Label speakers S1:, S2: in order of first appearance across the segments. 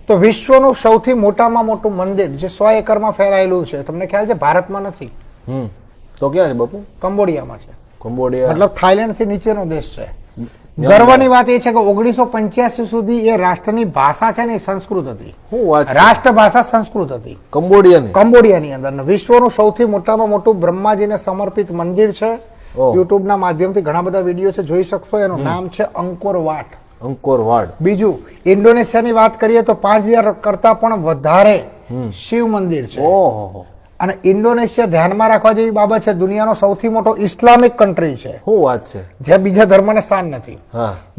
S1: તો વિશ્વનું સૌથી મોટામાં મોટું મંદિર જે 100 એકરમાં ફેલાયેલું છે, તમને ખ્યાલ છે ભારતમાં નથી,
S2: તો ક્યાં છે બાપુ?
S1: કંબોડિયામાં છે.
S2: કંબોડિયા
S1: મતલબ થાઈલેન્ડ થી નીચેનો દેશ છે. ગર્વની વાત એ છે કે 1985 સુધી એ રાષ્ટ્રની ભાષા છે ને એ સંસ્કૃત હતી.
S2: શું વાત છે?
S1: રાષ્ટ્ર ભાષા સંસ્કૃત હતી કંબોડિયાની અંદર. વિશ્વનું સૌથી મોટામાં મોટું બ્રહ્માજીને સમર્પિત મંદિર છે. યુટ્યુબ ના માધ્યમથી ઘણા બધા વિડીયો છે, જોઈ શકશો. એનું નામ છે અંકોર વાટ. બીજું ઇન્ડોનેશિયાની વાત કરીએ તો 5000 કરતા પણ વધારે શિવ મંદિર છે. અને ઇન્ડોનેશિયા ધ્યાનમાં રાખવા જેવી બાબત છે, દુનિયાનો સૌથી મોટો ઇસ્લામિક કન્ટ્રી છે.
S2: શું વાત છે?
S1: જ્યાં બીજા ધર્મને સ્થાન નથી.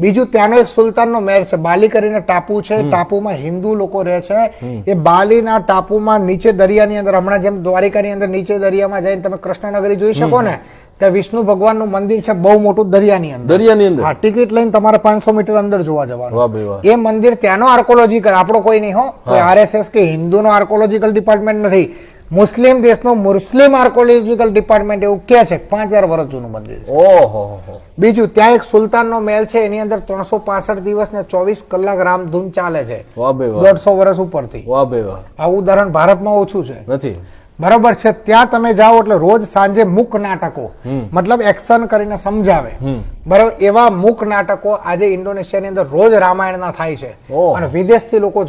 S1: બીજું ત્યાંનો એક સુલતાનનો મહેલ છે, બાલી કરીને ટાપુ છે. ટાપુમાં હિન્દુ લોકો રહે છે. એ બાલીના ટાપુમાં નીચે દરિયાની અંદર, હમણાં જેમ દ્વારિકાની અંદર નીચે દરિયામાં જઈને તમે કૃષ્ણનગરી જોઈ શકો ને, ત્યાં વિષ્ણુ ભગવાનનું મંદિર છે, બહુ મોટું દરિયાની અંદર. હા, ટિકિટ લઈને તમારે 500 મીટર અંદર જોવા જવાનું. એ મંદિર ત્યાંનો આર્કોલોજીકલ, આપણો કોઈ નહીં હો, કોઈ RSS કે હિન્દુનો આર્કોલોજીકલ ડિપાર્ટમેન્ટ નથી. મુસ્લિમ દેશનો મુસ્લિમ આર્કોલોજીકલ ડિપાર્ટમેન્ટ એવું કે છે 5000 વર્ષ જૂનું મંદિર છે. બીજું ત્યાં એક સુલતાનનો મહેલ છે, એની અંદર 365 દિવસ ને 24 કલાક રામધૂન ચાલે છે, 150 વર્ષ ઉપરથી. આ ઉદાહરણ ભારતમાં ઓછું છે નથી, બરોબર છે. ત્યાં તમે જાઓ એટલે રોજ સાંજે મૂક નાટકો, મતલબ એક્શન કરીને સમજાવે, બરાબર, એવા મૂક નાટકો આજે ઇન્ડોનેશિયાની અંદર રોજ રામાયણના થાય છે. અને વિદેશથી લોકો